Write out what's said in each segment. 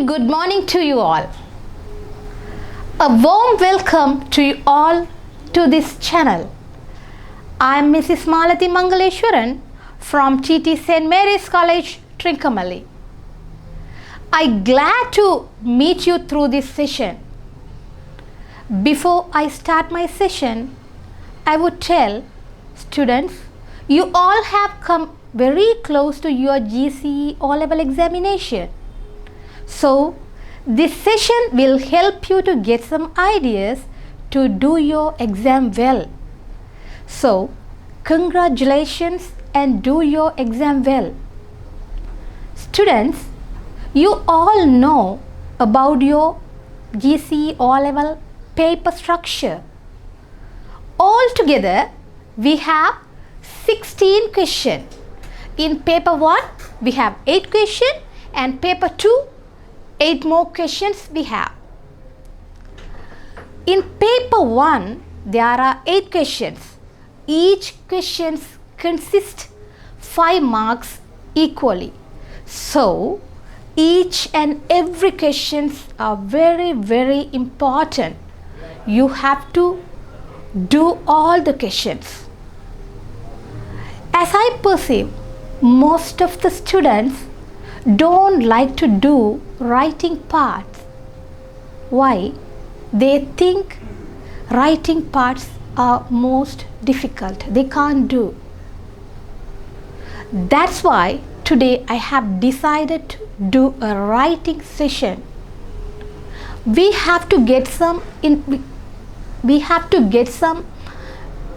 good morning to you all. A warm welcome to you all to this channel. I am Mrs. Malathi Mangaleshwaran from TT St. Mary's College, Trincomalee. I'm glad to meet you through this session. Before I start my session, I would tell students, you all have come very close to your GCE O-level examination. So, this session will help you to get some ideas to do your exam well. So, congratulations and do your exam well. Students, you all know about your GCE O-level paper structure. Altogether, we have 16 questions. In paper 1, we have 8 questions, and paper 2, 8 more questions we have. In paper 1, there are 8 questions. Each question consists 5 marks equally. So, each and every questions are very important. You have to do all the questions. As I perceive, most of the students don't like to do writing parts. Why? They think writing parts are most difficult. They can't do. That's why today I have decided to do a writing session. We have to get some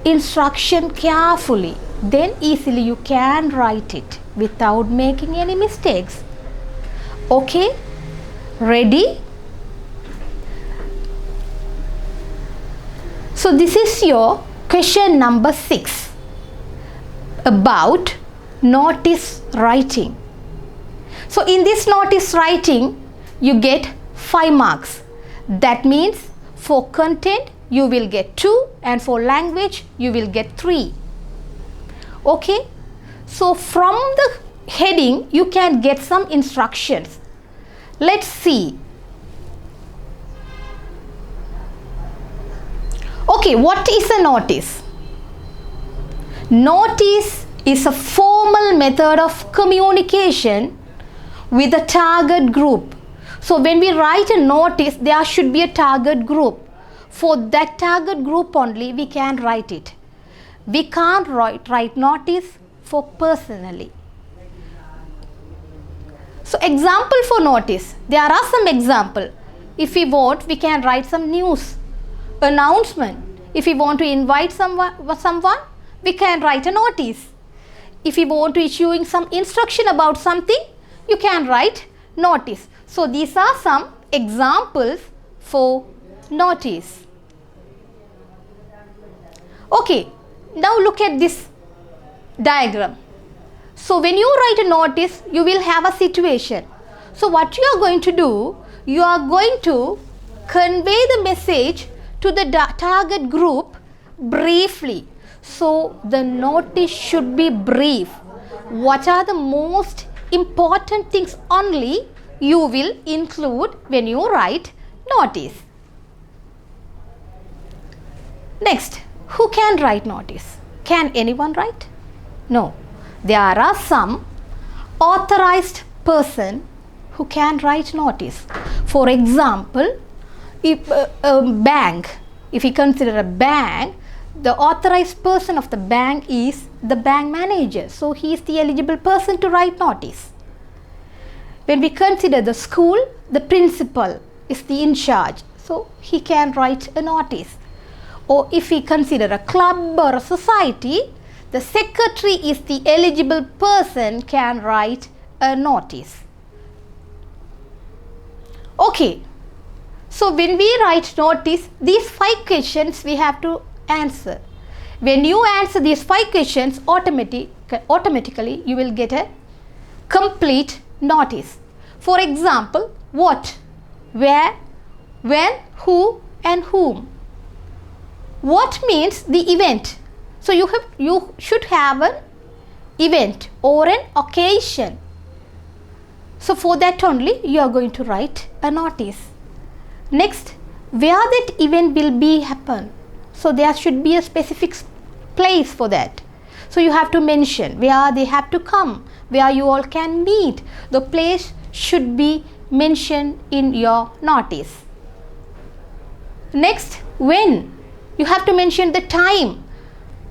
instruction carefully. Then easily you can write it without making any mistakes. Okay? Ready? So this is your question number 6 about notice writing. So in this notice writing, you get 5 marks. That means for content you will get 2 and for language you will get 3. Okay? So from the heading you can get some instructions. Let's see. Okay, what is a notice? Notice is a formal method of communication with a target group. So when we write a notice, there should be a target group. For that target group only we can write it. We can't write notice for personally. So example for notice, there are some example. If we want, we can write some news, announcement. If we want to invite someone, we can write a notice. If we want to issuing some instruction about something, you can write notice. So these are some examples for notice. Okay, now look at this diagram. So when you write a notice, you will have a situation. So what you are going to do, you are going to convey the message to the target group briefly. So the notice should be brief. What are the most important things only you will include when you write notice. Next, who can write notice? Can anyone write? No. There are some authorized person who can write notice. For example, if a bank, if we consider a bank, the authorized person of the bank is the bank manager. So he is the eligible person to write notice. When we consider the school, the principal is the in charge. So he can write a notice. Or if we consider a club or a society, the secretary is the eligible person can write a notice. Okay. So when we write notice, these 5 questions we have to answer. When you answer these 5 questions, automatically you will get a complete notice. For example, what, where, when, who and whom. What means the event. So you should have an event or an occasion. So for that only you are going to write a notice. Next, where that event will be happen. So there should be a specific place for that. So you have to mention where they have to come, where you all can meet. The place should be mentioned in your notice. Next, when. You have to mention the time.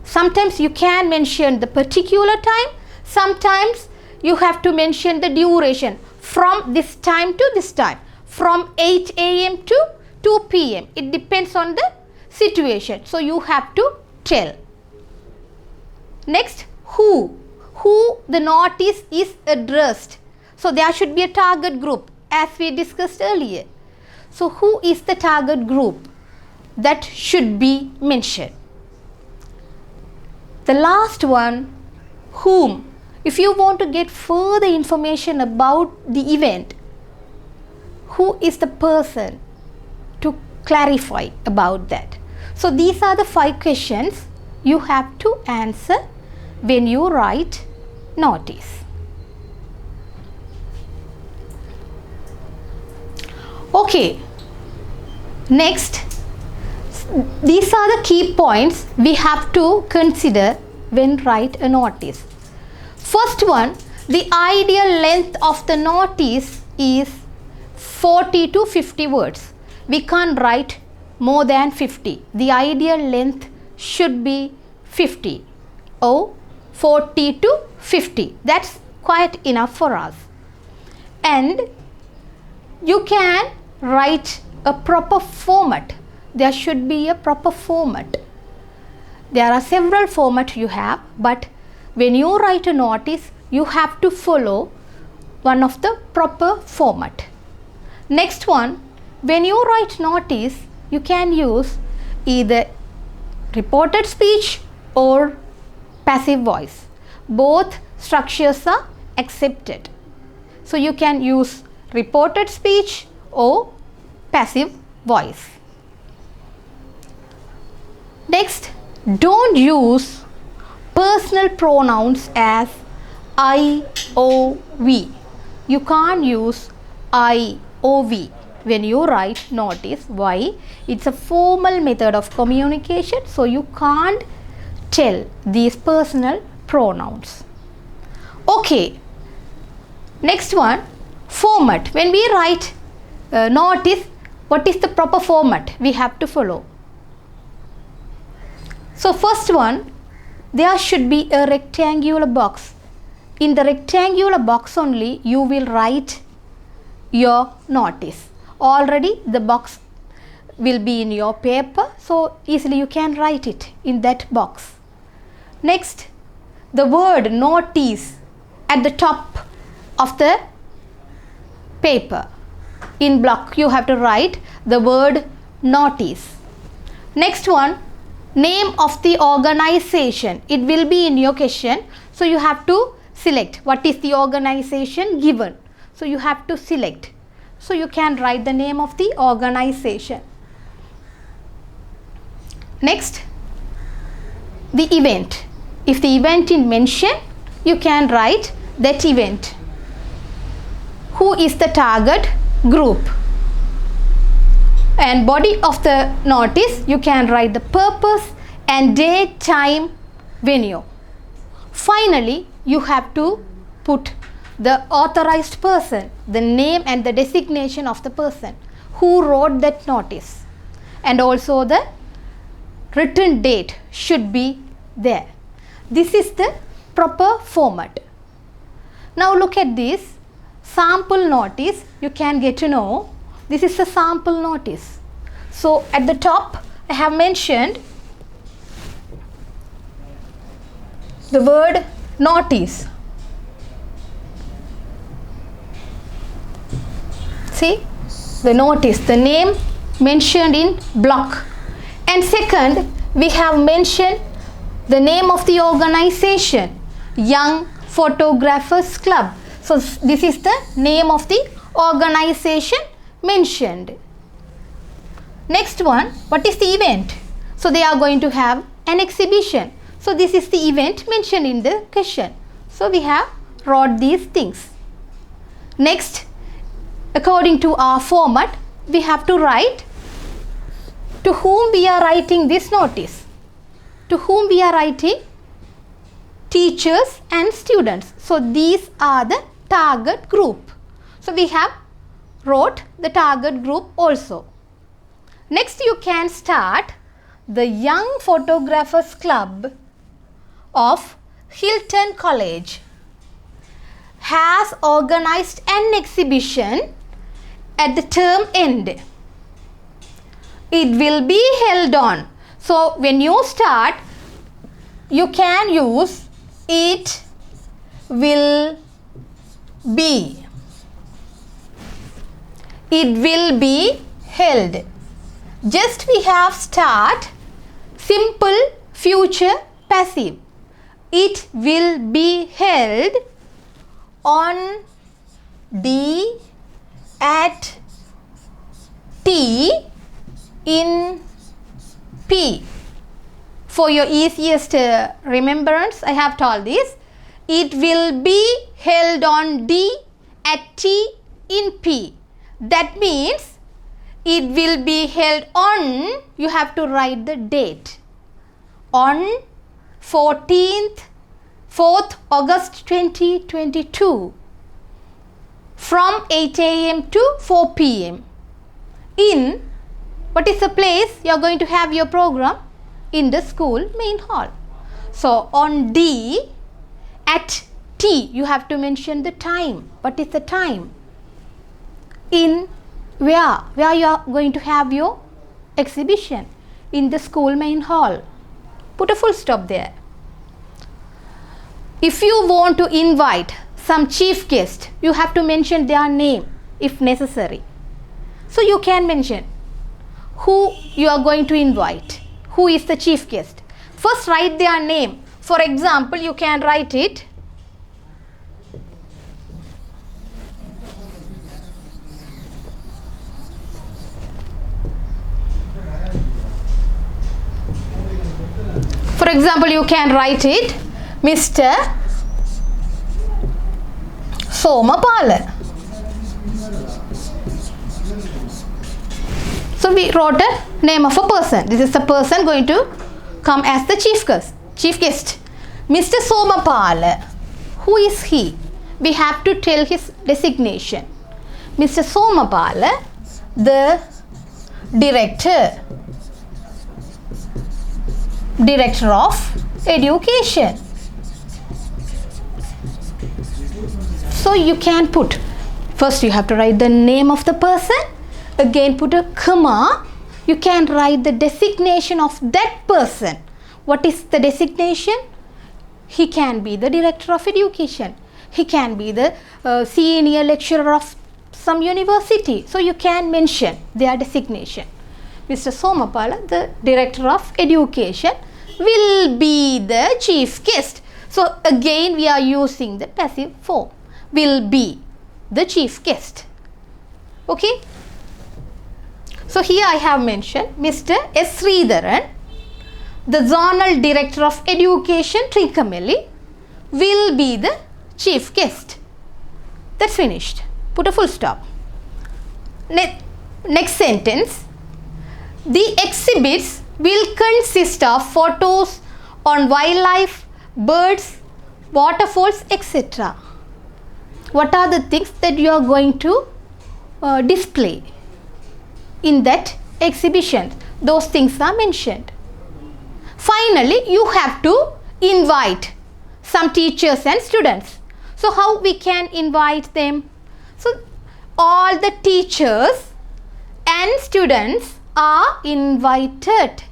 Sometimes you can mention the particular time. Sometimes you have to mention the duration from this time to this time. From 8 a.m. to 2 p.m. It depends on the situation. So you have to tell. Next, who the notice is addressed. So there should be a target group as we discussed earlier. So who is the target group that should be mentioned. The last one, whom. If you want to get further information about the event, who is the person to clarify about that. So these are the 5 questions you have to answer when you write notice. Okay, next, these are the key points we have to consider when write a notice. First one, the ideal length of the notice is 40 to 50 words. We can't write more than 50. The ideal length should be 50 or 40 to 50. That's quite enough for us. And you can write a proper format. There should be a proper format. There are several formats you have, but when you write a notice, you have to follow one of the proper format. Next one, when you write notice, you can use either reported speech or passive voice. Both structures are accepted. So you can use reported speech or passive voice. Next, don't use personal pronouns as I, O, we. You can't use I, O, we when you write notice. Why? It's a formal method of communication, so you can't tell these personal pronouns. Okay, next one, format. When we write notice, what is the proper format we have to follow? So first one, there should be a rectangular box. In the rectangular box only you will write your notice. Already the box will be in your paper, so easily you can write it in that box. Next, the word notice at the top of the paper. In block you have to write the word notice. Next one, name of the organization. It will be in your question, so you have to select what is the organization given. So you have to select. So you can write the name of the organization. Next, the event. If the event is mentioned, you can write that event. Who is the target group? And body of the notice, you can write the purpose and date, time, venue. Finally, you have to put the authorized person, the name and the designation of the person who wrote that notice, and also the written date should be there. This is the proper format. Now look at this sample notice. You can get to know this is a sample notice. So at the top I have mentioned the word notice. See the notice, the name mentioned in block. And second, we have mentioned the name of the organization, Young Photographers Club. So this is the name of the organization mentioned. Next one, what is the event? So they are going to have an exhibition. So this is the event mentioned in the question. So we have wrote these things. Next, according to our format, we have to write to whom we are writing this notice. To whom we are writing? Teachers and students. So these are the target group. So we have wrote the target group also. Next, you can start the Young Photographers Club of Hilton College has organized an exhibition at the term end. It will be held on. So when you start, you can use it will be. It will be held. Just we have start simple future passive. It will be held on D at T in P. For your easiest remembrance, I have told this. It will be held on D at T in P. That means it will be held on, you have to write the date. On 4th August 2022 from 8 a.m. to 4 p.m. In, what is the place you are going to have your program? In the school main hall. So on D at T, you have to mention the time. What is the time? In where you are going to have your exhibition? In the school main hall. Put a full stop there. If you want to invite some chief guest, you have to mention their name if necessary. So you can mention who you are going to invite. Who is the chief guest? First write their name. For example, you can write it. For example, you can write it Mr. Somapala. So we wrote a name of a person. This is the person going to come as the chief guest. Mr. Somapala. Who is he? We have to tell his designation. Mr. Somapala, the director of education. So you can put, first you have to write the name of the person. Again put a comma. You can write the designation of that person. What is the designation? He can be the director of education. He can be the senior lecturer of some university. So you can mention their designation. Mr. Somapala, the director of education, will be the chief guest. So again we are using the passive form. Will be the chief guest. Okay. So here I have mentioned Mr. S. Sridharan, the Zonal Director of Education, Trincomalee, will be the chief guest. That's finished. Put a full stop. Next sentence. The exhibits will consist of photos on wildlife, birds, waterfalls, etc. What are the things that you are going to display in that exhibition? Those things are mentioned. Finally, you have to invite some teachers and students. So how we can invite them? So all the teachers and students are invited.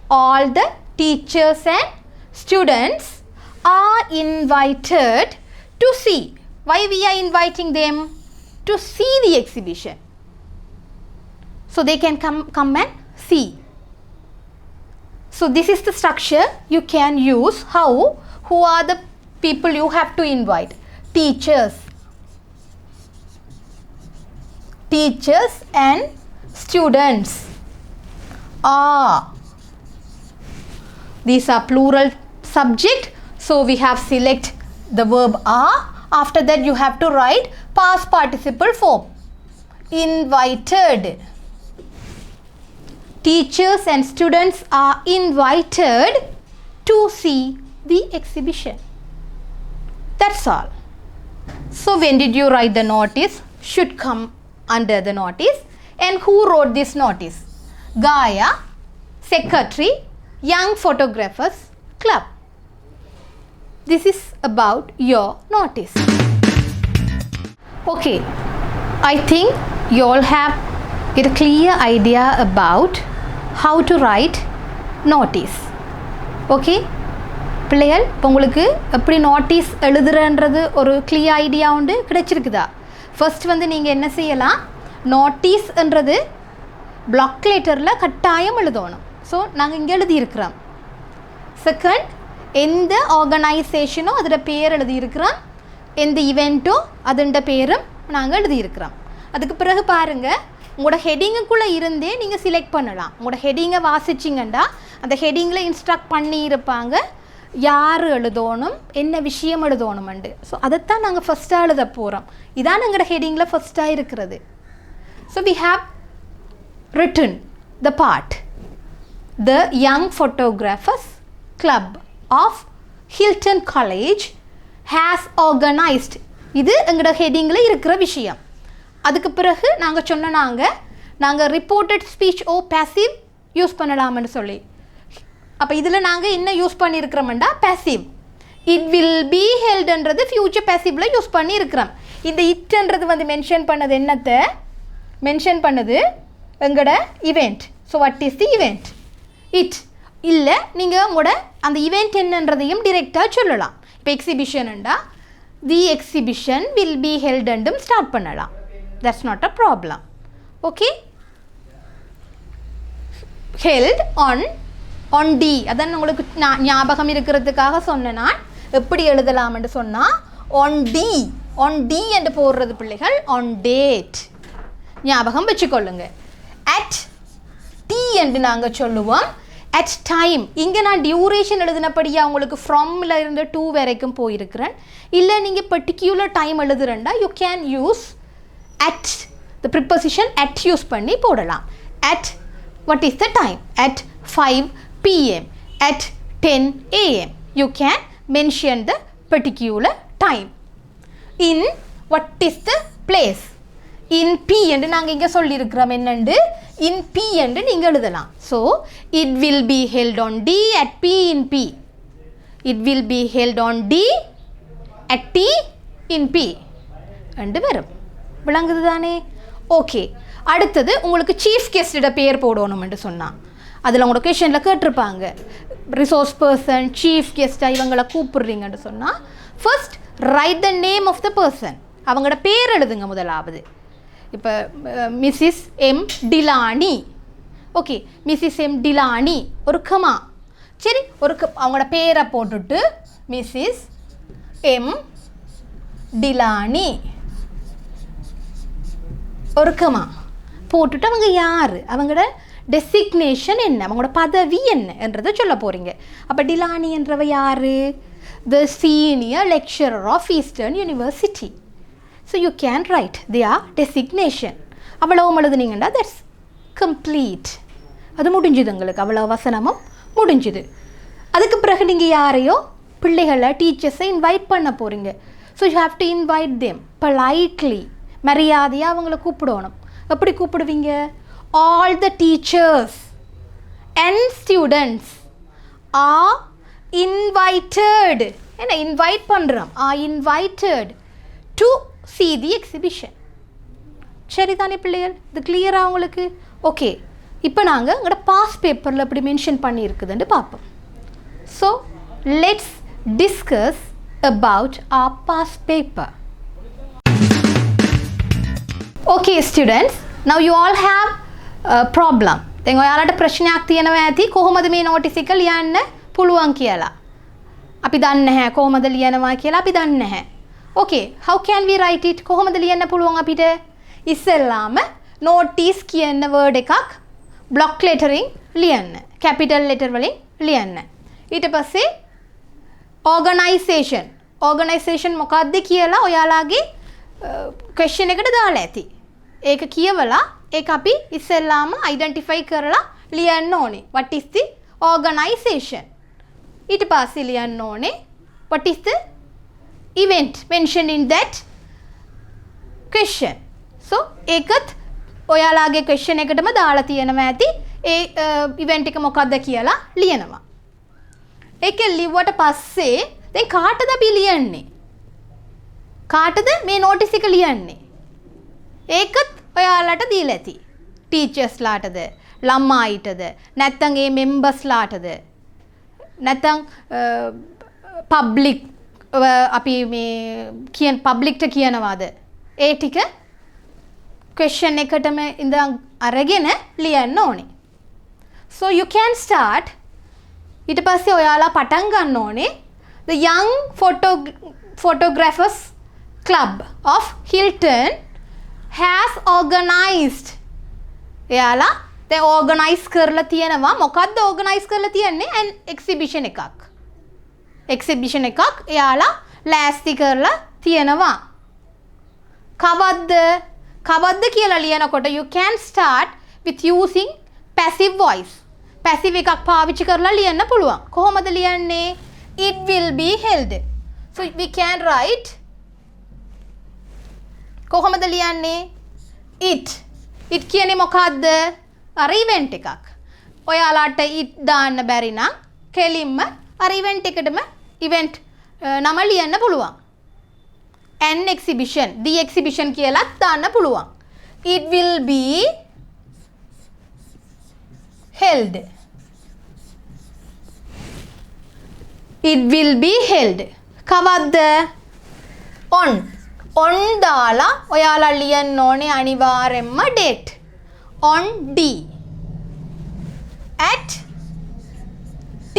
All the teachers and students are invited to see. Why we are inviting them? To see the exhibition. So they can come and see. So this is the structure you can use. How? Who are the people you have to invite? Teachers. Teachers and students are. These are plural subject. So we have select the verb are After that you have to write past participle form. Invited. Teachers and students are invited to see the exhibition. That's all. So when did you write the notice? Should come under the notice. And who wrote this notice? Gaia, Secretary, Young Photographers Club. This is about your notice. Okay, I think you all have get a clear idea about how to write notice. Okay, பிள்ளைகள் உங்களுக்கு எப்படி notice எழுதுறன்றது ஒரு clear idea உண்டு கிடைச்சிருக்குதா? First வந்து நீங்கள் என்ன செய்யலாம், நோட்டீஸ்ன்றது black லெட்டரில் கட்டாயம் எழுதணும். ஸோ நாங்கள் இங்கே எழுதியிருக்கிறோம். செகண்ட், எந்த ஆர்கனைசேஷனோ அதோட பேர் எழுதியிருக்கிறோம், எந்த இவெண்ட்டோ அதோட பேரும் நாங்கள் எழுதியிருக்கிறோம். அதுக்கு பிறகு பாருங்கள், உங்களோட ஹெட்டிங்குக்குள்ளே இருந்தே நீங்கள் செலக்ட் பண்ணலாம். உங்களோட ஹெட்டிங்கை வாசிச்சிங்கன்னா அந்த ஹெட்டிங்கில் இன்ஸ்ட்ரக்ட் பண்ணியிருப்பாங்க யார் எழுதணும், என்ன விஷயம் எழுதணுமெண்டு. ஸோ அதைத்தான் நாங்கள் ஃபஸ்ட்டாக எழுத போகிறோம். இதான் எங்களோட ஹெட்டிங்கில் ஃபஸ்ட்டாக இருக்கிறது. So we have written the part the young photographers club of Hilton college has organised. இது எங்களோட ஹெட்டிங்கில் இருக்கிற விஷயம். அதுக்கு பிறகு நாங்கள் நாங்கள் reported speech or passive use பண்ணலாம்னு சொல்லி. அப்போ இதில் நாங்கள் என்ன யூஸ் பண்ணியிருக்கிறோம்டா பேசிவ். இட் வில் பி ஹெல்டுன்றது ஃப்யூச்சர் பேசிவில் யூஸ் பண்ணியிருக்கிறோம். இந்த இட்ன்றது வந்து மென்ஷன் பண்ணது என்னத்தை மென்ஷன் பண்ணது எங்களோட event. So what is the event? It இல்லை, நீங்கள் உங்களோட அந்த இவெண்ட் என்னன்றதையும் டிரெக்டாக சொல்லலாம். இப்போ எக்ஸிபிஷன்ண்டா தி எக்ஸிபிஷன் வில் பி ஹெல்டுண்டும் ஸ்டார்ட் பண்ணலாம். That's not a problem. Okay, held on டி. அதான் உங்களுக்கு ஞாபகம் இருக்கிறதுக்காக சொன்னேன். நான் எப்படி எழுதலாம்னு சொன்னால் ஆன் டி என்று போடுறது பிள்ளைகள் ஆன் டேட். ஞாபகம் வச்சுக்கொள்ளுங்க. அட் டி என்று நாங்கள் சொல்லுவோம். அட் டைம், இங்கே நான் டியூரேஷன் எழுதினபடியாக உங்களுக்கு ஃப்ரம்ல இருந்து டூ வரைக்கும் போயிருக்கிறேன். இல்லை நீங்கள் பர்டிகுலர் டைம் எழுதுறேன்டா you can use at the preposition at use பண்ணி போடலாம். At what is the time? At 5 p.m. at 10 a.m. You can mention the particular time. In what is the place? In P என்று நாங்கள் இங்கே சொல்லியிருக்கிறோம். என்னண்டு in P என்று நீங்கள் எழுதலாம். So it will be held on D at P in P. It will be held on D at T in P என்று வரும். விளங்குது தானே? ஓகே, அடுத்தது உங்களுக்கு சீஃப் கெஸ்ட்டோட பேர் போடணும்னு சொன்னால் அதில் உங்களோட கொஷனில் கேட்டிருப்பாங்க ரிசோர்ஸ் பர்சன் சீஃப் கெஸ்ட்டாக இவங்களை கூப்பிடுறீங்கன்னு சொன்னால் first write the name of the person. அவங்களோட பேர் எழுதுங்க முதலாவது. இப்போ Mrs M Dilani. Okay, Mrs M Dilani ஒரு கமா. சரி, அவங்களோட பேரை போட்டுட்டு மிஸ்ஸஸ் எம் டிலானி ஒரு கமா போட்டுட்டு அவங்க யார், அவங்களோட டெசிக்னேஷன் என்ன, அவங்களோட பதவி என்னன்றதை சொல்ல போகிறீங்க. அப்போ டிலானி என்றவ யார்? The senior lecturer of Eastern University. So you can write their designation. அவ்வளவு எழுதுனீங்கன்னா தட்ஸ் கம்ப்ளீட். அது முடிஞ்சுது உங்களுக்கு, அவ்வளோ வசனமும் முடிஞ்சுது. அதுக்கு பிறகு நீங்கள் யாரையோ பிள்ளைகளை டீச்சர்ஸை இன்வைட் பண்ண போகிறீங்க. So you have to invite them politely. மரியாதையாக அவங்கள கூப்பிடணும். எப்படி கூப்பிடுவீங்க? All the teachers and students are invited. என்ன இன்வைட் பண்ணுறோம்? Are invited to see the exhibition. சரிதானே பிள்ளைகள்? இது கிளியராக உங்களுக்கு? ஓகே, இப்போ நாங்கள் எங்களோட பாஸ் பேப்பரில் எப்படி மென்ஷன் பண்ணியிருக்குதுன்னு பார்ப்போம். So let's discuss about our past paper. Okay students, now you all have a problem. දැන් ඔයාලට ප්‍රශ්නයක් තියෙනවා ඇති කොහොමද මේ notice එක ලියන්න පුළුවන් කියලා. අපි දන්නේ නැහැ කොහොමද ලියනවා කියලා අපි දන්නේ නැහැ. Okay, how can we write it? කොහොමද ලියන්න පුළුවන් අපිට? ඉස්සෙල්ලාම notice කියන word එකක් block lettering ලියන්න. capital letter වලින් ලියන්න. ඊට පස්සේ organization organisation මොකක්ද කියලා ඔයාලාගේ question එකට දාලා ඇති. ඒක කියවලා ඒක අපි ඉස්සෙල්ලාම identify කරලා ලියන්න ඕනේ. What is the organization? ඊට පස්සේ ලියන්න ඕනේ what is the event mentioned in that question. So ඒකත් ඔයාලාගේ question එකටම දාලා තියෙනවා ඇති. ඒ event එක මොකක්ද කියලා ලියනවා. ඒක ලිව්වට පස්සේ දැන් කාටද අපි ලියන්නේ? කාටද මේ notice එක ලියන්නේ? ඒකත් ඔයාලට දීලා ඇති. teachers ලාටද, ළමයිටද, නැත්නම් ඒ members ලාටද, නැත්නම් public අපි මේ කියන publicට කියනවාද? ඒ ටික question එකටම ඉඳන් අරගෙන ලියන්න ඕනේ. So you can start. ඊට පස්සේ ඔයාලා පටන් ගන්න ඕනේ the young photographers club of Hilton has organized. එයාලා දැන් organize කරලා තියෙනවා. මොකද්ද organize කරලා තියන්නේ? an exhibition එකක්. exhibition එකක් එයාලා ලෑස්ති කරලා තියෙනවා. කවද්ද කියලා ලියනකොට you can start with using passive voice. passive එකක් පාවිච්චි කරලා ලියන්න පුළුවන්. කොහොමද ලියන්නේ? it will be held. So we can write කොහොමද ලියන්නේ? it කියන්නේ මොකද්ද? අර event එකක්. ඔයාලාට it දාන්න බැරි නම් කෙලින්ම අර event එකටම event නම ලියන්න පුළුවන්. an exhibition, the exhibition කියලා දාන්න පුළුවන්. it will be held. it will be held. කවද්ද? on දාලා ඔයාලා ලියන්න ඕනේ අනිවාර්යෙන්ම date. on D. at T.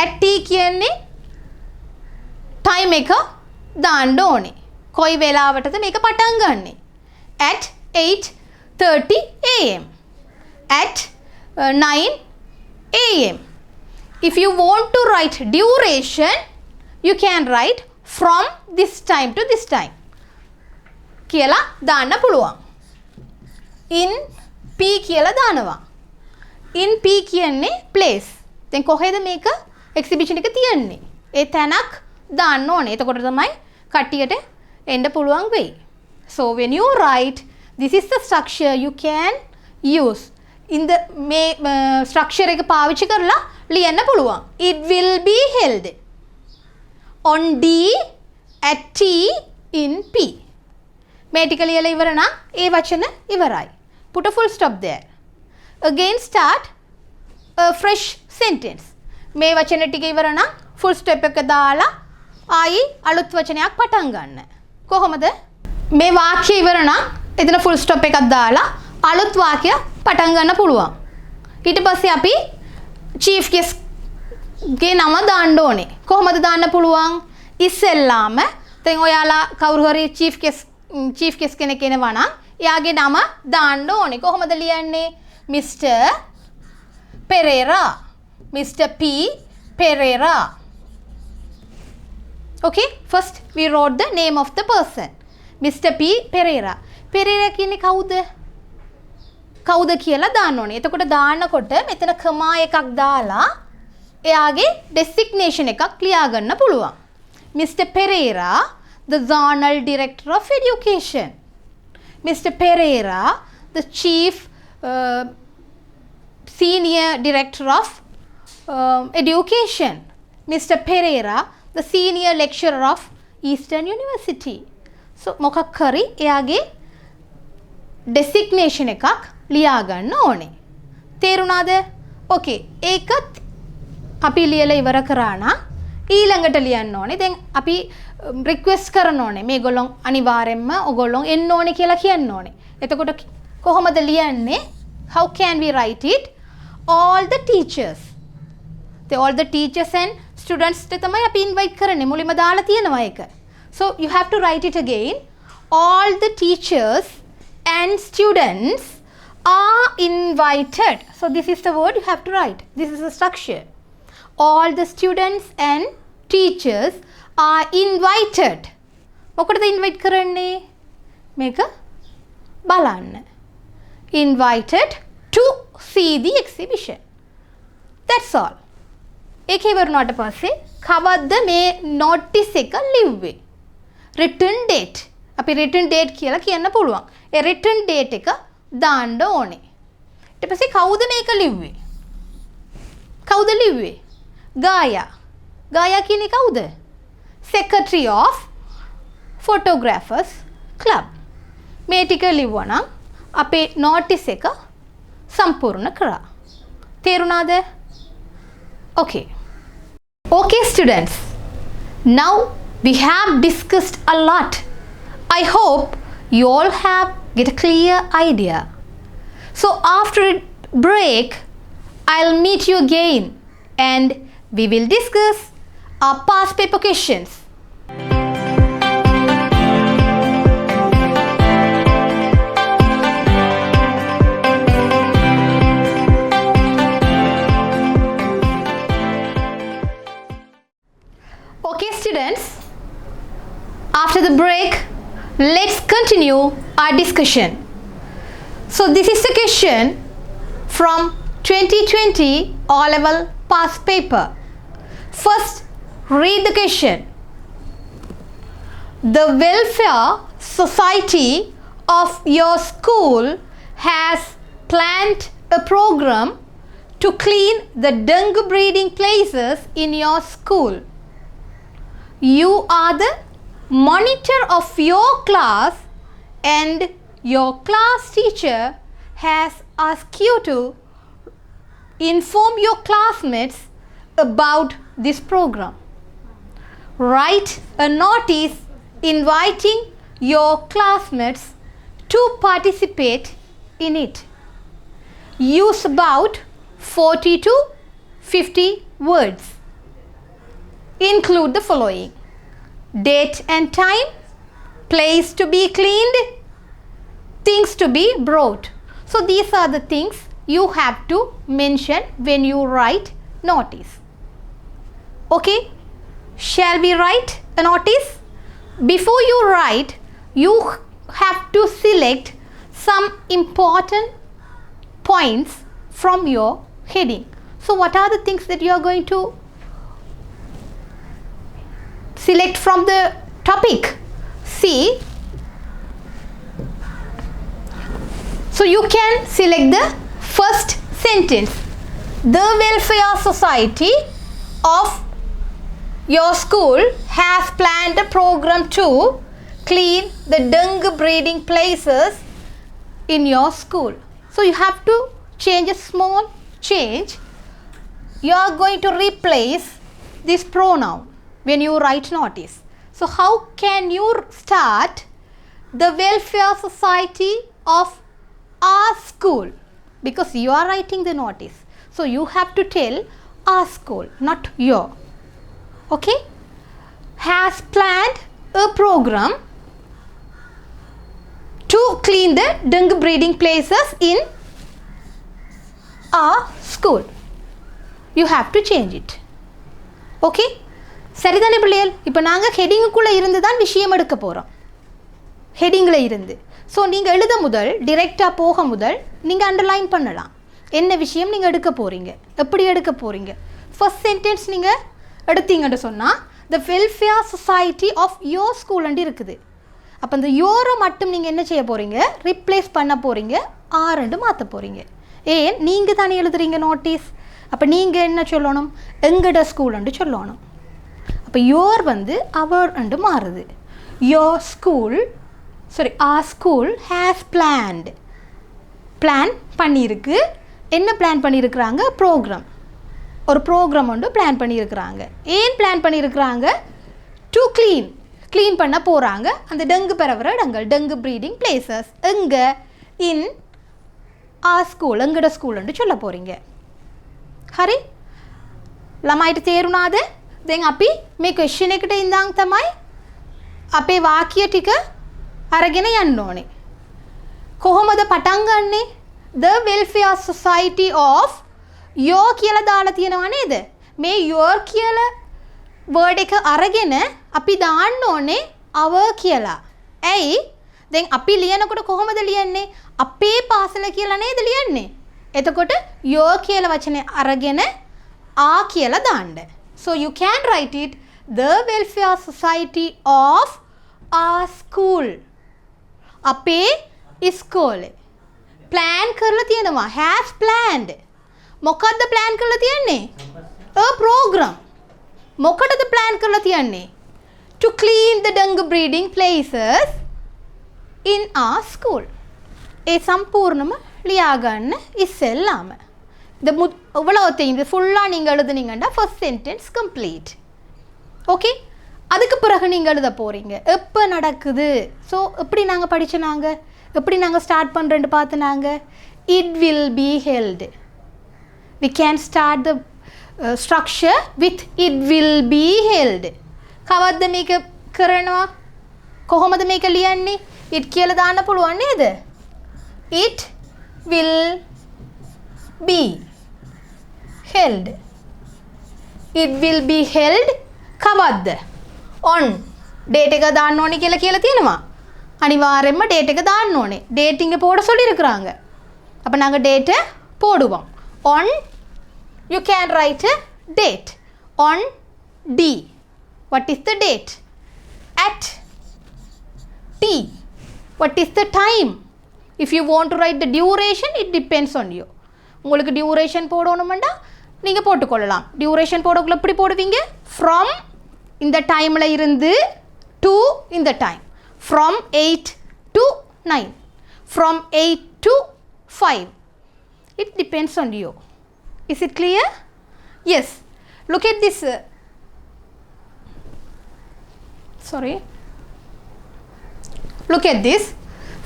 at T කියන්නේ time එක දාන්න ඕනේ. කොයි වෙලාවටද මේක පටන් ගන්නෙ? at 8:30 am. at 9 am. If you want to write duration, you can write from this time to this time. කියලා දාන්න පුළුවන්. in P කියලා දානවා. in P කියන්නේ place. දැන් කොහෙද මේක exhibition එක තියන්නේ? ඒ තැනක් දාන්න ඕනේ. එතකොට තමයි කට්ටියට එන්න පුළුවන් වෙයි. So when you write, this is the structure you can use. In the structure එක පාවිච්චි කරලා ලියන්න පුළුවන්. It will be held on D at T in P. මේ ටික ලියලා ඉවර නම් ඒ වචන ඉවරයි. Put a full stop there. Again start a fresh sentence. මේ වචන ටික ඉවර නම් full stop එක දාලා ආයි අලුත් වචනයක් පටන් ගන්න. කොහොමද? මේ වාක්‍ය ඉවර නම් එතන full stop එකක් දාලා අලුත් වාක්‍ය පටන් ගන්න පුළුවන්. ඊට පස්සේ අපි chief guest ගේ නම දාන්න ඕනේ. කොහොමද දාන්න පුළුවන්? ඉස්සෙල්ලාම දැන් ඔයාලා කවුරු හරි chief guest කෙනෙක් එනවා නම් එයාගේ නම දාන්න ඕනේ. කොහොමද ලියන්නේ? Mr. Pereira. Mr. P. Pereira. Okay, first we wrote the name of the person. Mr. P. Pereira. Pereira කියන්නේ කවුද? කවුද කියලා දාන්න ඕනේ. එතකොට දාන්නකොට මෙතන කමා එකක් දාලා එයාගේ designation එකක් ලියා ගන්න පුළුවන්. Mr. Pereira, the Zonal Director of Education. Mr. Pereira, the Chief Senior Director of Education. Mr. Pereira, the Senior Lecturer of Eastern University. So මොකක් හරි එයාගේ designation එකක් ලියා ගන්න ඕනේ. තේරුණාද? Okay, ඒකත් අපි ලියලා ඉවර කරා නම් ඊළඟට ලියන්න ඕනේ. දැන් අපි රික්වෙස්ට් කරන්න ඕනේ. මේගොල්ලෝ අනිවාර්යෙන්ම ඔයගොල්ලෝ එන්න ඕනේ කියලා කියන්න ඕනේ. එතකොට කොහොමද ලියන්නේ? How can we write it? All the teachers. All the teachers and students තමයි අපි invite කරන්නේ. මුලින්ම දාලා තියෙනවා ඒක. So you have to write it again. All the teachers and students are invited. So this is the word you have to write. This is the structure. All the students and teachers are invited. මොකටද invite කරන්නේ? මේක බලන්න. Invited to see the exhibition. That's all. ඒකේ ඉවරනාට පස්සේ කවද්ද මේ notice එක ලිව්වේ? Return date. අපි return date කියලා කියන්න පුළුවන්. ඒ return date එක දාන්න ඕනේ. ඊට පස්සේ කවුද මේක ලිව්වේ? කවුද ලිව්වේ? ගායා. ගායා කියන්නේ කවුද? Secretary of Photographers Club. මේ ටික ලිව්වා නම් අපේ notice එක සම්පූර්ණ කරා. තේරුණාද? Okay. Okay students. Now we have discussed a lot. I hope you all have get a clear idea. So after a break, I'll meet you again and we will discuss our past paper questions. Okay students, after the break, let's continue our discussion. So this is the question from 2020 O-level past paper. First, read the question. The welfare society of your school has planned a program to clean the dengue breeding places in your school. You are the monitor of your class and your class teacher has asked you to inform your classmates about this program. Write a notice inviting your classmates to participate in it. Use about 40 to 50 words. Include the following: date and time, place to be cleaned, things to be brought. So these are the things you have to mention when you write notice. Okay, shall we write a notice? Before you write, you have to select some important points from your heading. So what are the things that you are going to select from the topic? See, so you can select the first sentence. The welfare society of your school has planned a program to clean the dengue breeding places in your school. So you have to change a small change. You are going to replace this pronoun when you write notice. So how can you start the welfare society of our school? Because you are writing the notice. So you have to tell our school, not your. Okay? Has planned a program to clean the dengue breeding places in our school. You have to change it. Okay? சரிதானே பிள்ளைகள்? இப்போ நாங்கள் ஹெட்டிங்குக்குள்ளே இருந்து தான் விஷயம் எடுக்க போகிறோம். ஹெட்டிங்கில் இருந்து. ஸோ நீங்கள் எழுத முதல், டிரெக்டாக போக முதல் நீங்கள் அண்டர்லைன் பண்ணலாம். என்ன விஷயம் நீங்கள் எடுக்க போகிறீங்க, எப்படி எடுக்க போகிறீங்க. ஃபர்ஸ்ட் சென்டென்ஸ் நீங்கள் எடுத்தீங்கன்னு சொன்னால் the welfare society of your ஸ்கூல்ண்டு இருக்குது. அப்போ அந்த யோரை மட்டும் நீங்கள் என்ன செய்ய போகிறீங்க, ரிப்ளேஸ் பண்ண போகிறீங்க, ஆரண்டு மாற்ற போகிறீங்க. ஏன், நீங்கள் தானே எழுதுறீங்க நோட்டீஸ். அப்போ நீங்கள் என்ன சொல்லணும், எங்கட ஸ்கூல்ண்டு சொல்லணும். அப்போ யோர் வந்து அவர் அண்டு மாறுது. Your school, sorry, our school has planned, plan பண்ணியிருக்கு. என்ன பிளான் பண்ணியிருக்கிறாங்க, ப்ரோக்ராம், ஒரு ப்ரோக்ராம் ஒன்று பிளான் பண்ணியிருக்கிறாங்க. ஏன் பிளான் பண்ணியிருக்கிறாங்க, டு க்ளீன், க்ளீன் பண்ண போகிறாங்க அந்த டெங்கு பரவுற இடங்கள், டெங்கு ப்ரீடிங் பிளேசஸ். எங்கே, இன் ஆர் ஸ்கூல், எங்கட ஸ்கூல்ண்டு சொல்ல போகிறீங்க. හරි, ළමයිට තේරුණාද? දැන් අපි මේ ක්වෙස්චන් එකට ඉඳන් තමයි අපේ වාක්‍ය ටික අරගෙන යන්න ඕනේ. කොහොමද පටන් ගන්නෙ? The welfare society of your කියලා දාලා තියෙනවා නේද? මේ your කියලා word එක අරගෙන අපි දාන්න ඕනේ our කියලා. ඇයි? දැන් අපි ලියනකොට කොහොමද ලියන්නේ? අපේ පාසල කියලා නේද ලියන්නේ. එතකොට your කියලා වචනේ අරගෙන ආ කියලා දාන්න. So you can write it the welfare society of our school. අපේ ඉස්කෝලේ plan කරලා තියෙනවා. has planned. මොකද්ද plan කරලා තියන්නේ? a program. මොකටද plan කරලා තියන්නේ? to clean the dung breeding places in our school. ඒ සම්පූර්ණම ලියා ගන්න ඉස්සෙල්ලාම. இவ்வளவு தெரியுது ஃபுல்லாக நீங்கள் எழுதுனீங்கன்னா ஃபர்ஸ்ட் சென்டென்ஸ் கம்ப்ளீட். ஓகே, அதுக்கு பிறகு நீங்கள் எழுத போகிறீங்க எப்போ நடக்குது. ஸோ எப்படி நாங்கள் படித்தோனாங்க, எப்படி நாங்கள் ஸ்டார்ட் பண்ணுறேன்னு பார்த்துனாங்க. It will be held. We can start the structure with it will be held. කවද්ද මේක කරනවා? කොහොමද මේක ලියන්නේ? it කියලා දාන්න පුළුවන් නේද? it will be held. it will be held කවද්ද? on date එක දාන්න ඕනේ කියලා තියෙනවා. அனிவாரியமா date එක දාන්න ඕනේ. date இங்க போட சொல்லி இருக்காங்க. அப்ப நாங்க date போடுவோம். on you can write a date. on D. What is the date? At T. What is the time? If you want to write the duration, it depends on you. உங்களுக்கு duration போடணும்னா நீங்க போட்டுக்கொள்ளலாம். duration போடக்குள்ள எப்படி போடுவீங்க? from இந்த டைம்ல இருந்து to இந்த time. from 8 to 9. from 8 to 5. It depends on you. Is it clear? Yes. Look at this. Sorry. Look at this.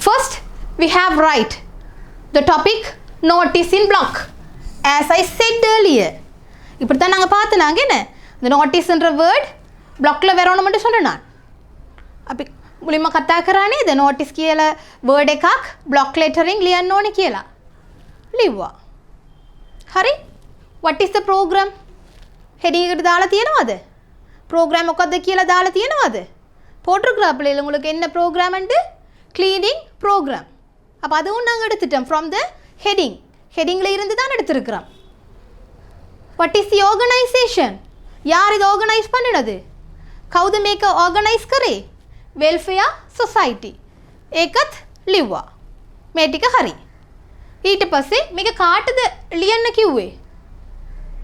First, we have write the topic notice in block. As I said earlier. இப்படிதான் நாங்கள் பார்த்துனாங்க என்ன இந்த noticeன்ற word blockல வரணும் மட்டும் சொன்னேன். අපි මුලින්ම කතා කරා නේද notice කියලා word එකක් block lettering ලියන්න ඕනේ කියලා. ලිව්වා. හරි? What is the program? heading එකට දාලා තියෙනවද? program මොකද්ද කියලා දාලා තියෙනවද? போட்டிருக்கிறா பிள்ளைகள் உங்களுக்கு என்ன program and cleaning program. அப்ப அதுவும் நாங்க எடுத்துட்டோம் from the heading. headingல இருந்து தான் எடுத்துக்கிறோம். What is the organization? யார் இது organize பண்ணினது? කවුද මේක organize කරේ? welfare society. ඒකත් ලිව්වා. මේ ටික හරි. ඊට පස්සේ මේක කාටද ලියන්න කිව්වේ?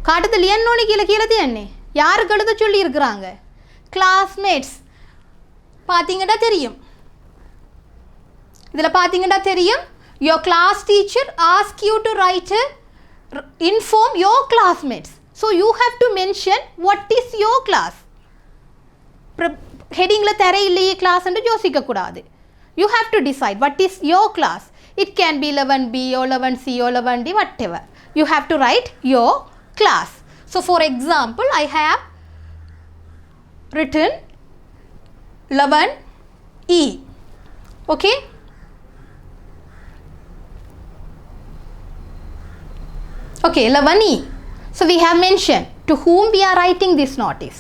කාටද ලියන්න ඕනේ කියලා තියන්නේ? யாருக்கெழுத சொல்லி இருக்கிறாங்க? classmates. பாத்தீங்கன்னா தெரியும். இதுல பாத்தீங்கன்னா தெரியும். your class teacher ask you to write inform your classmates. So you have to mention what is your class. headingல தர இல்லையே class என்று யோசிக்க கூடாது. You have to decide what is your class. It can be 11B or 11C or 11D, whatever. You have to write your class. So for example, I have written 11E. Okay? Okay, 11E. So we have mentioned to whom we are writing this notice.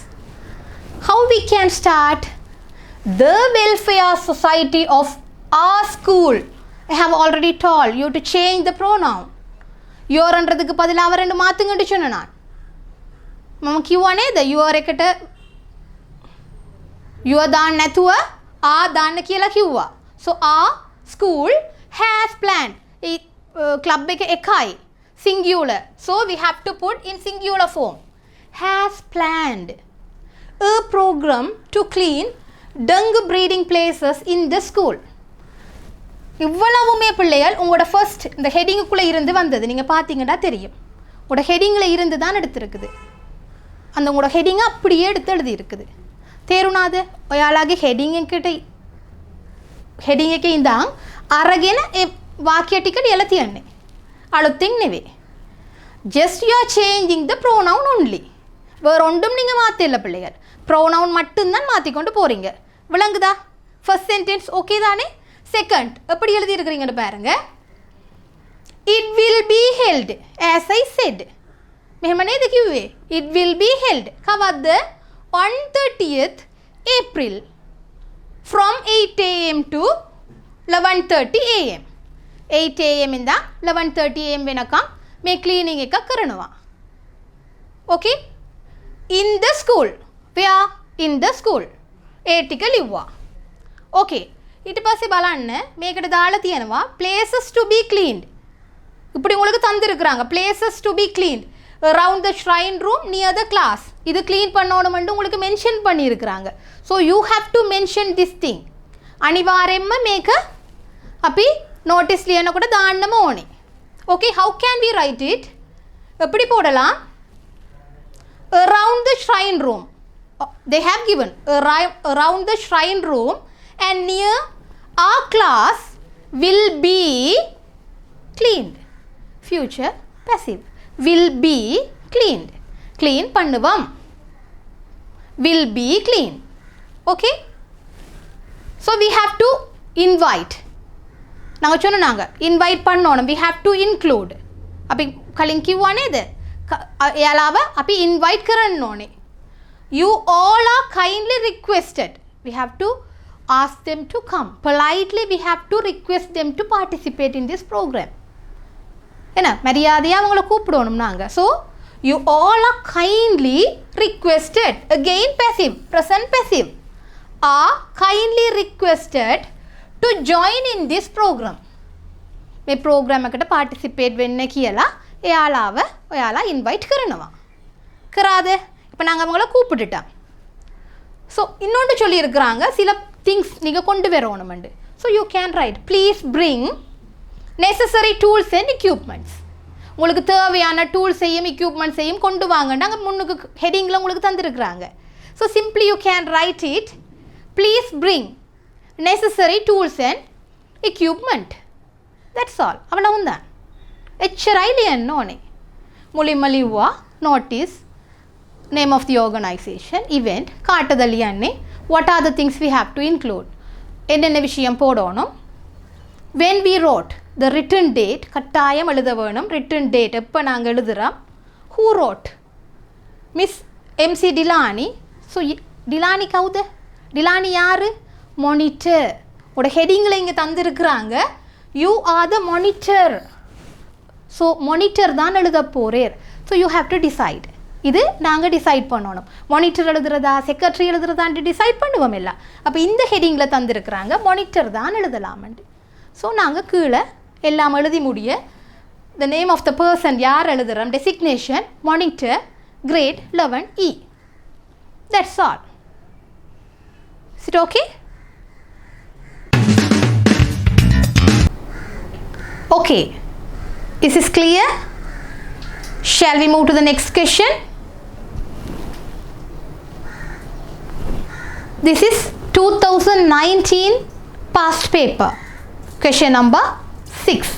How we can start? The welfare society of our school. I have already told you to change the pronoun. Your என்றதுக்கு பதிலா அவர் ரெண்டு மாத்துங்கன்னு சொன்னேன் நான். මම කිව්වා නේද? your එකට your දාන්න නැතුව ආ දාන්න කියලා කිව්වා. So our school has planned. A club එක එකයි. singular. So we have to put in singular form. Has planned a program to clean dung breeding places in the school. இவ்வளவுமே பிள்ளைகள் உங்களோட ஃபர்ஸ்ட் இந்த ஹெட்டிங்குக்குள்ளே இருந்து வந்தது. நீங்கள் பார்த்தீங்கன்னா தெரியும். உங்களோட ஹெட்டிங்கில் இருந்து தான் எடுத்துருக்குது. அந்த உங்களோட ஹெட்டிங்கை அப்படியே எடுத்து எழுதி இருக்குது. තේරුණාද? ඔයාලගේ heading එකේ ඉඳන් අරගෙන ඒ වාක්‍ය ටික ලියලා තියන්නේ. අලුතින් නෙවෙයි. Just you are changing the pronoun only. வேற ஒன்றும் நீங்கள் மாற்ற இல்லை பிள்ளைகள். pronoun மட்டும்தான் மாற்றிக்கொண்டு போகிறீங்க. விளங்குதா? ஃபர்ஸ்ட் சென்டென்ஸ் ஓகே தானே? செகண்ட் எப்படி எழுதி இருக்கிறீங்கன்னு பாருங்க. It will be held as I said. මෙහෙම නේද කිව්වේ? It will be held. කවද්ද? on 30th April from 8 a.m. to 11:30 a.m. 8 a.m. ಇಂದ 11:30 a.m. වෙනකම් මේ cleaning එක කරනවා. Okay? In the school. Where? In the school. ඒ ටික ලිව්වා. Okay. ඊට පස්සේ බලන්න මේකට දාලා තියෙනවා places to be cleaned. இப்படி உங்களுக்கு தந்திருக்காங்க places to be cleaned around the shrine room near the class. இது க்ளீன் பண்ணணும்னு உங்களுக்கு மென்ஷன் பண்ணியிருக்காங்க. So you have to mention this thing. අනිවාර්යෙන්ම මේක අපි notice ලියනකොට දාන්නම ඕනේ. Okay, how can we write it? எப்படி போடலாம்? Around the shrine room. They have given around the shrine room and near our class will be cleaned. Future passive. Will be cleaned. Clean பண்ணுவோம். Will be cleaned. Okay? So we have to invite. நாங்கள் சொன்னாங்க invite பண்ணணும். We have to include. අපි කලින් කිව්වා නේද? එයාලව අපි invite කරන්න ඕනේ. You all are kindly requested. We have to ask them to come. Politely we have to request them to participate in this program. என்ன மரியாதையாக அவங்கள கூப்பிடணும் நாங்கள். So you all are kindly requested. Again passive. Present passive. Are kindly requested to join in this program. මේ program එකට participate වෙන්න කියලා ඔයාලා invite කරනවා. කරාද? இப்போ நாங்கள் அவங்கள கூப்பிட்டுட்டோம். ஸோ இன்னொன்று சொல்லியிருக்கிறாங்க சில திங்ஸ் நீங்கள் கொண்டு வரணுமெண்டு. So you can write please bring necessary tools and equipments. உங்களுக்கு தேவையான டூல்ஸையும் எக்யூப்மெண்ட்ஸையும் கொண்டு வாங்க. நாங்கள் முன்னுக்கு ஹெட்டிங்கில் உங்களுக்கு தந்துருக்குறாங்க. So simply you can write it please bring necessary tools and equipment. That's all. அவ்வளவுதான். எச்சராயிலே என்னோனே முலிமலிவா notice name of the organization, event, காட்டுதல் என்ன, what are the things we have to include, என்னென்ன விஷயம் போடணும், when we wrote, the written date, கட்டாயம் எழுத வேணும், written date எப்போ நாங்கள் எழுதுகிறோம், who wrote, Miss MC Dilani, so Dilani கவுது, Dilani யாரு, monitor, உட ஹெட்டிங்கில் இங்கே தந்திருக்கிறாங்க, you are the monitor, so monitor தான் எழுத போகிறேர், so you have to decide. இது நாங்கள் டிசைட் பண்ணணும். மானிட்டர் எழுதுறதா செக்ரட்டரி எழுதுறதான்ட்டு டிசைட் பண்ணுவோம் இல்லை. அப்போ இந்த ஹெட்டிங்கில் தந்திருக்கிறாங்க மானிட்டர் தான் எழுதலாமன்ட்டு. ஸோ நாங்கள் கீழே எல்லாம் எழுதி முடிய the name of the person யார் எழுதுகிறோம், designation monitor, grade 11E. That's all. Is it okay? Okay. Is is clear? Shall we move to the next question? This is 2019 past paper. Question number 6.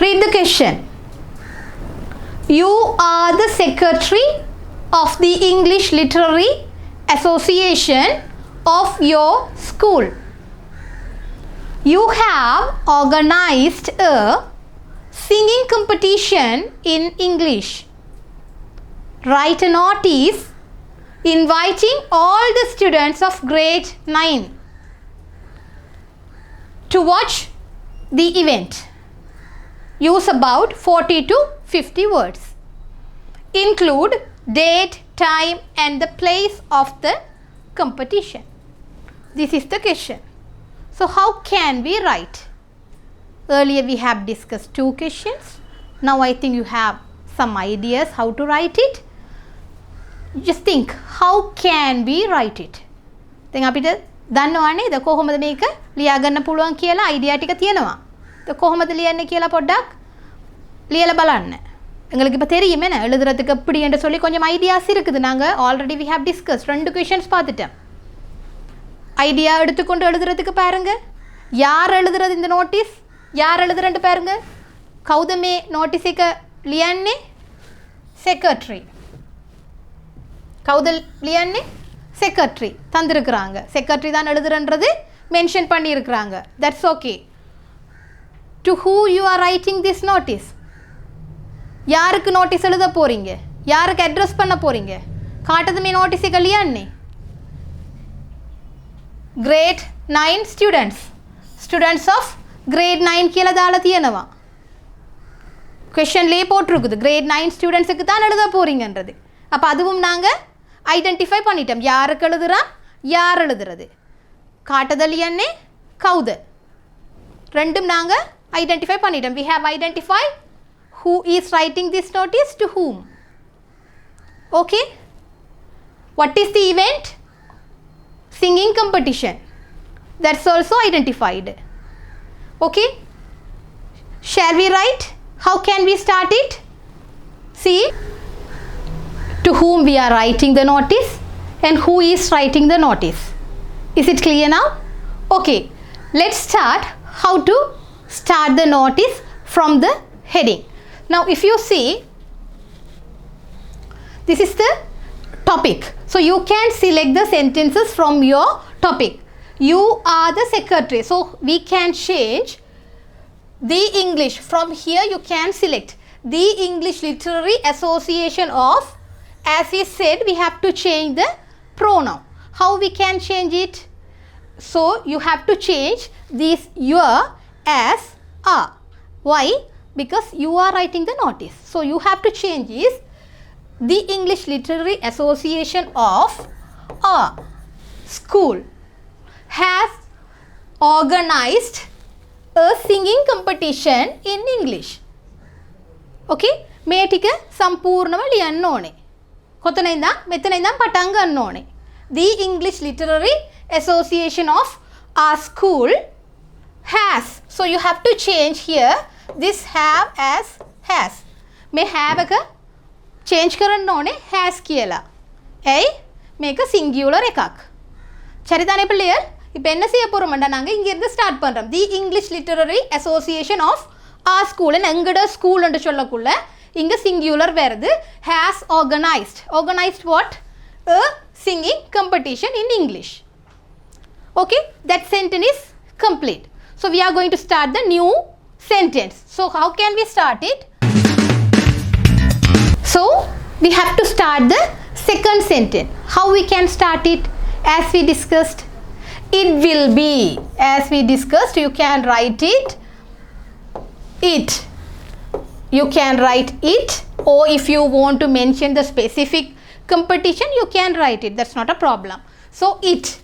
Read the question. You are the secretary of the English Literary Association of your school. You have organized a singing competition in English. Write a notice inviting all the students of grade 9 to watch the event. Use about 40 to 50 words. Include date, time and the place of the competition. This is the question. So how can we write? Earlier we have discussed 2 questions. Now I think you have some ideas how to write it. Just think, how can we write it? දැන් අපිට දන්නවනේ ද කොහොමද මේක ලියා ගන්න පුළුවන් කියලා idea ටික තියෙනවා. ද කොහොමද ලියන්නේ කියලා පොඩ්ඩක් ලියලා බලන්න. எங்களுக்கு இப்போ தெரியும் என்ன எழுதுறதுக்கு எப்படி என்று சொல்லி கொஞ்சம் ஐடியாஸ் இருக்குது. நாங்கள் already we have discussed 2 questions பார்த்துட்டோம். ஐடியா எடுத்துக்கொண்டு எழுதுறதுக்கு பாருங்க. யார் எழுதுறது இந்த நோட்டீஸ்? யார் எழுதுறேன்னு பாருங்க. கௌதமே நோட்டீஸ் එක ලියන්නේ செக்ரட்டரி. கௌதல் லியானே செக்ரட்டரி தந்திருக்கிறாங்க. செக்ரட்டரி தான் எழுதுறன்றது மென்ஷன் பண்ணியிருக்கிறாங்க. That's okay. To who you are writing this notice? யாருக்கு நோட்டீஸ் எழுத போகிறீங்க? யாருக்கு அட்ரஸ் பண்ண போகிறீங்க? කාටද මේ notice එක ලියන්නේ? grade 9 students of grade 9 කියලා දාලා තියෙනවා. question லே போட்டிருக்குது grade 9 students க்கு தான் எழுத போறீங்கன்றது. அப்ப அதுவும் நாங்க ஐடென்டிஃபை பண்ணிட்டோம். யாருக்கு எழுதுறா, யார் எழுதுறது. කාටද ලියන්නේ, කවුද. ரெண்டும் நாங்க ஐடென்டிஃபை பண்ணிட்டோம். we have identified who is writing this notice to whom. okay, what is the event? Singing competition. That's also identified. okay, shall we write? How can we start it? See, to whom we are writing the notice and who is writing the notice. Is it clear now? okay, let's start how to start the notice from the heading. Now if you see, this is the topic, so you can select the sentences from your topic. You are the secretary, so we can change the English. From here you can select the English Literary Association of, as we said, we have to change the pronoun. How we can change it? So you have to change this your as are. Why? Because you are writing the notice, so you have to change is the English Literary Association of a school has organized a singing competition in English. okay, මේ ටික සම්පූර්ණව ලියන්න ඕනේ. කොතන ඉඳන් මෙතන ඉඳන් පටන් ගන්න ඕනේ. The English Literary Association of our school has. So you have to change here this have as has. මේ have එක change කරන්න ඕනේ has කියලා. ඇයි? මේක singular එකක්. சரிதானே பிள்ளைகள்? இப்போ என்ன செய்ய போறோம்னா நாங்க இங்க இருந்து ஸ்டார்ட் பண்றோம். The English Literary Association of our school. எங்கட ஸ்கூல் என்று சொல்லக்குள்ள இங்க singular வருது. has organized. Organized what? A singing competition in English. okay, that sentence is complete. So we are going to start the new sentence. So how can we start it? So we have to start the second sentence. How we can start it? As we discussed, it will be. As we discussed, you can write it. It. You can write it, or if you want to mention the specific competition, you can write it. That's not a problem. So it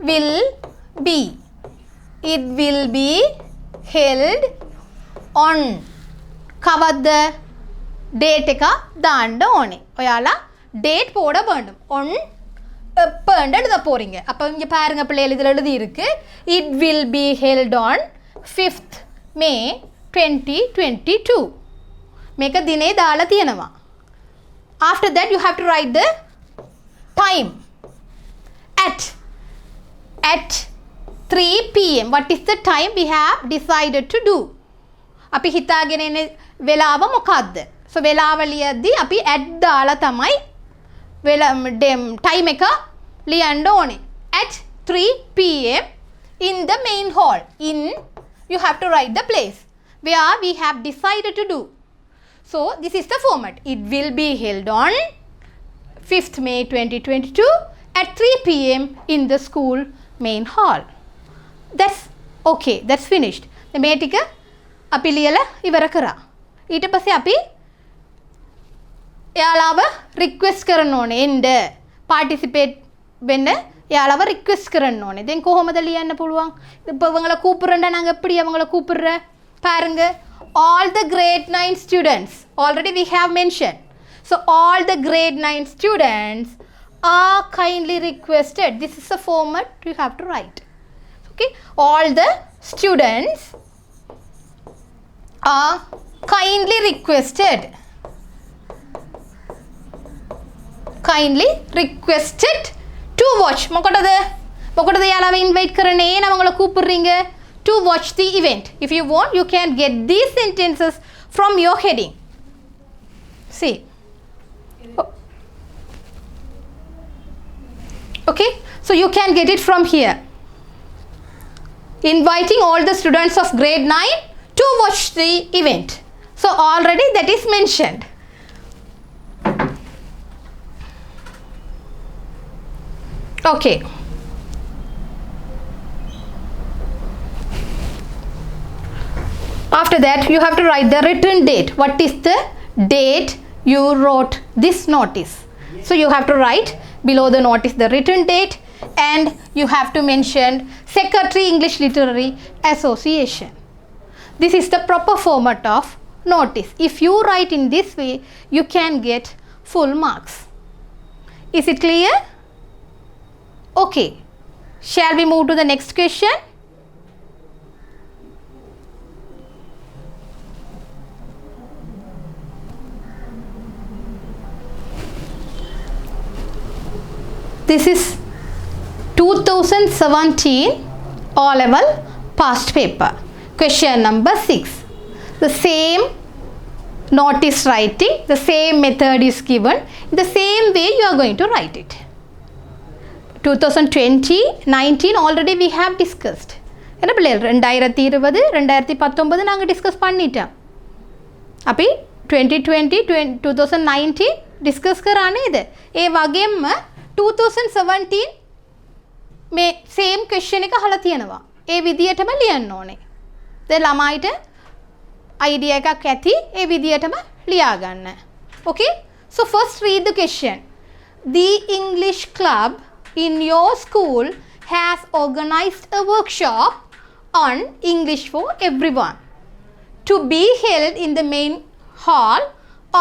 will be. It will be held on. කවද්ද? date එක දාන්න ඕනේ. ඔයාලා date போட வேண்டும். on எப்பன்னு எழுத போறீங்க. அப்ப இங்க பாருங்க பிள்ளைகள், இதுல எழுதி இருக்கு it will be held on 5th May 2022. මේක දිනේ දාලා තියෙනවා. after that you have to write the time. at 3 p.m. what is the time we have decided to do? අපි හිතාගෙන ඉන්නේ වෙලාව මොකක්ද? so වෙලාව ලියද්දී අපි at දාලා තමයි time එක ලියන්න ඕනේ. at 3 p.m. in the main hall. in, you have to write the place where we have decided to do. so this is the format. it will be held on 5th May 2022 at 3 p.m. in the school main hall. That's okay, that's finished. මේ ටික අපි ලියලා ඉවර කරා. ඊට පස්සේ අපි එයාලව request කරන්න ඕනේ එන්න participate වෙන්න එයාලව රික්වෙස්ට් කරන්න ඕනේ. දැන් කොහොමද ලියන්න පුළුවන්? இப்போ அவங்கள கூப்பிடுறேன்டா நாங்க எப்படி அவங்கள கூப்பிடுற? பாருங்க, all the grade 9 students, already we have mentioned. So all the grade 9 students are kindly requested. This is the format you have to write. Okay, all the students are kindly requested. Kindly requested to watch. මොකටද යාළුවා invite කරන්නේ? නමංගල கூப்பிடுறீங்க to watch the event. If you want, you can get these sentences from your heading. See. Okay, so you can get it from here. Inviting all the students of grade 9 to watch the event. So already that is mentioned. Okay. After that, you have to write the return date. What is the date you wrote this notice? So you have to write below the notice the return date, and you have to mention Secretary English Literary Association. This is the proper format of notice. If you write in this way, you can get full marks. Is it clear? Okay. Shall we move to the next question? This is 2017 O-level past paper. Question number 6. The same notice writing, the same method is given. In the same way you are going to write it. 2020, 19 already we have discussed. என்ன பிள்ளைகள் 2020 2019 நாங்கள் discuss பண்ணிட்டோம். අපි 2020 2019 discuss කරානේ නේද? ඒ වගේම 2017 මේ same question එක අහලා තියෙනවා. ඒ විදියටම ලියන්න ඕනේ. දැන් ළමයිට idea එකක් ඇති ඒ විදියටම ලියා ගන්න. Okay? So first read the question. The English club in your school has organized a workshop on English for everyone to be held in the main hall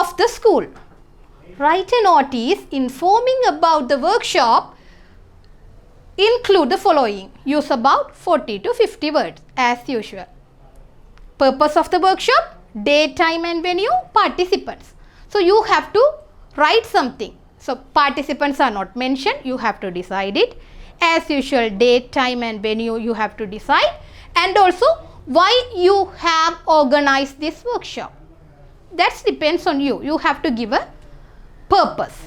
of the school. Write a notice informing about the workshop. Include the following. Use about 40 to 50 words as usual. Purpose of the workshop, date, time and venue, participants. So you have to write something. So participants are not mentioned, you have to decide it. As usual, date, time and venue you have to decide. And also why you have organized this workshop. That depends on you. You have to give a purpose.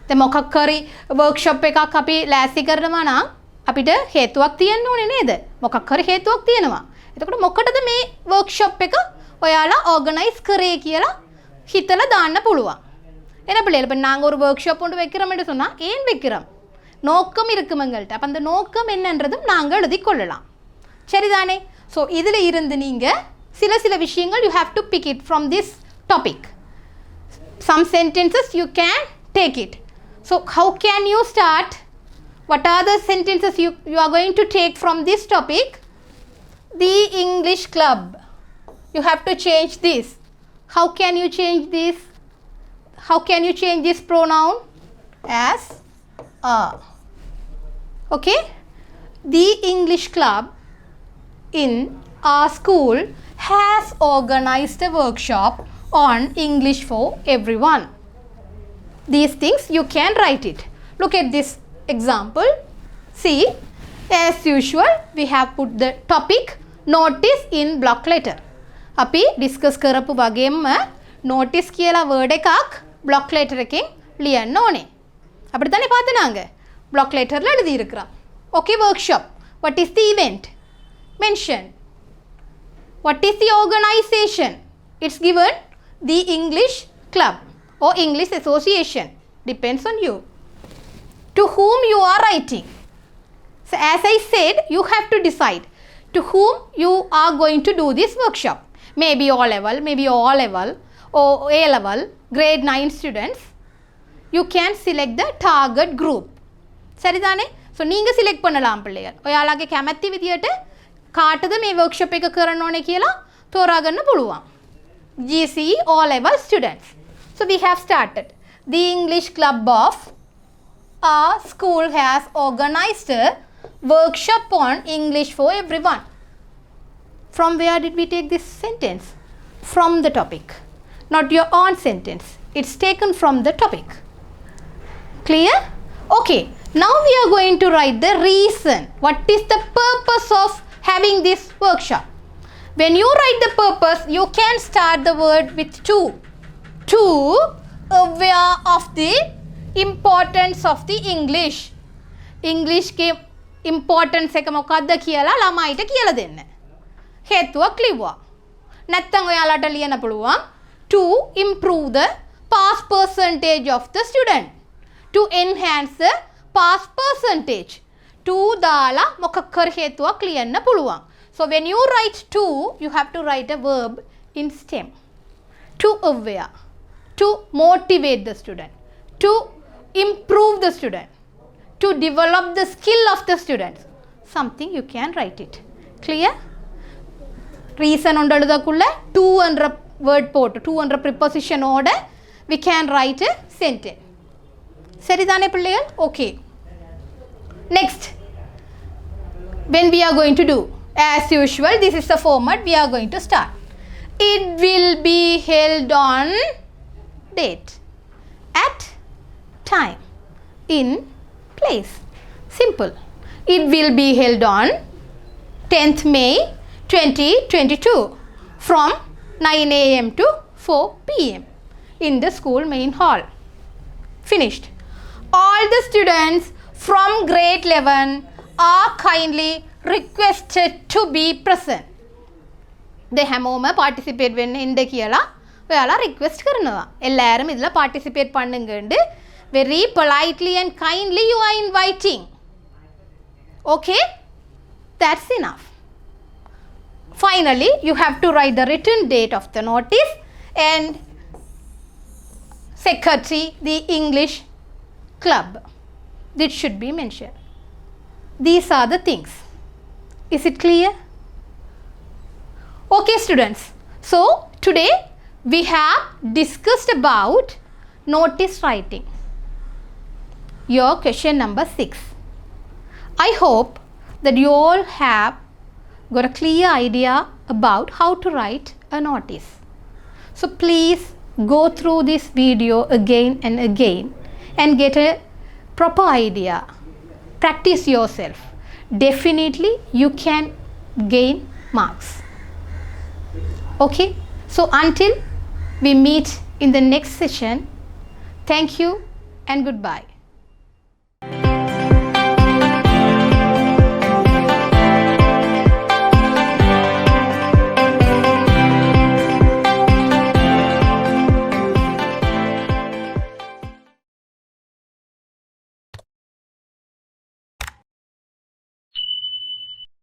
The මොකක් හරි workshop එකක් අපි ලෑස්ති කරනවා නම් අපිට හේතුවක් තියෙන්න ඕනේ නේද? මොකක් හරි හේතුවක් තියෙනවා. එතකොට මොකටද මේ workshop එක ඔයාලා organize කරේ කියලා හිතලා දාන්න පුළුවන්. என்ன பிள்ளைகள் இப்போ நாங்கள் ஒரு workshop ஒன்று வைக்கிறோம்னு சொன்னால் ஏன் வைக்கிறோம்? நோக்கம் இருக்கும் எங்கள்கிட்ட. அப்போ அந்த நோக்கம் என்னன்றதும் நாங்கள் எழுதி கொள்ளலாம். சரிதானே? ஸோ இதில் இருந்து நீங்கள் சில விஷயங்கள் you have to pick it from this topic. Some sentences you can take it. So how can you start? What are the sentences you are going to take from this topic? The English club. You have to change this. How can you change this? How can you change this pronoun? As a. Okay? The English club in our school has organized a workshop on English for everyone. These things you can write it. Look at this example. See, as usual we have put the topic notice in block letter. අපි discuss කරපු වගේම notice කියලා word එකක් block letter එකෙන් ලියන්න ඕනේ. අපිට தானே பார்த்தனாங்க block letterல எழுதி இருக்கிறோம். Okay, workshop. What is the event? Mention. What is the organization? It's given the English club or English association. Depends on you. To whom you are writing. So as I said, you have to decide to whom you are going to do this workshop. Maybe O-level, maybe O-level or A-level, grade 9 students. You can select the target group. சரிதானே? So நீங்கள் select பண்ணலாம் பிள்ளைகள். ඔයාලගේ කැමැති විදියට කාටද මේ workshop එක කරන්න ඕනේ කියලා තෝරාගන්න පුළුවන්. GCE O-level students. So we have started. The English club of our school has organized a workshop on English for everyone. From where did we take this sentence? From the topic. Not your own sentence. It's taken from the topic. Clear? Okay. Now we are going to write the reason. What is the purpose of having this workshop? When you write the purpose, you can start the word with to. To aware of the importance of the English. English के importance එක මොකක්ද කියලා ළමයිට කියලා දෙන්න. හේතුවක් ලිව්වා. නැත්නම් ඔයාලට ලියන්න පුළුවන් to improve the pass percentage of the student, to enhance the past percentage. 2 දාලා මොකක් කර හේතුවක් ලියන්න පුළුවන්. So when you write to, you have to write a verb in stem. To aware, to motivate the student, to improve the student, to develop the skill of the students. Something you can write it. Clear? Reason on the to and word port, to and preposition order, we can write a sentence. Seridane pillaigal? Okay. Next, when we are going to do, as usual, this is the format we are going to start. It will be held on date, at time, in place. Simple. It will be held on 10th May 2022 from 9 a.m. to 4 p.m. in the school main hall. Finished. All the students from grade 11 are kindly requested to be present. They හැමෝම participate වෙන්න ඉන්න කියලා ඔයාලා request කරනවා. எல்லாரும் இதல participate பண்ணுங்கன்னு very politely and kindly you are inviting. Okay? That's enough. Finally, you have to write the written date of the notice and secretary, the English club. This should be mentioned. These are the things. Is it clear? Okay, students. So, today we have discussed about notice writing. Your question number 6. I hope that you all have got a clear idea about how to write a notice. So, please go through this video again and again and get a proper idea. Practice yourself. Definitely you can gain marks. Okay, so until we meet in the next session, thank you and goodbye.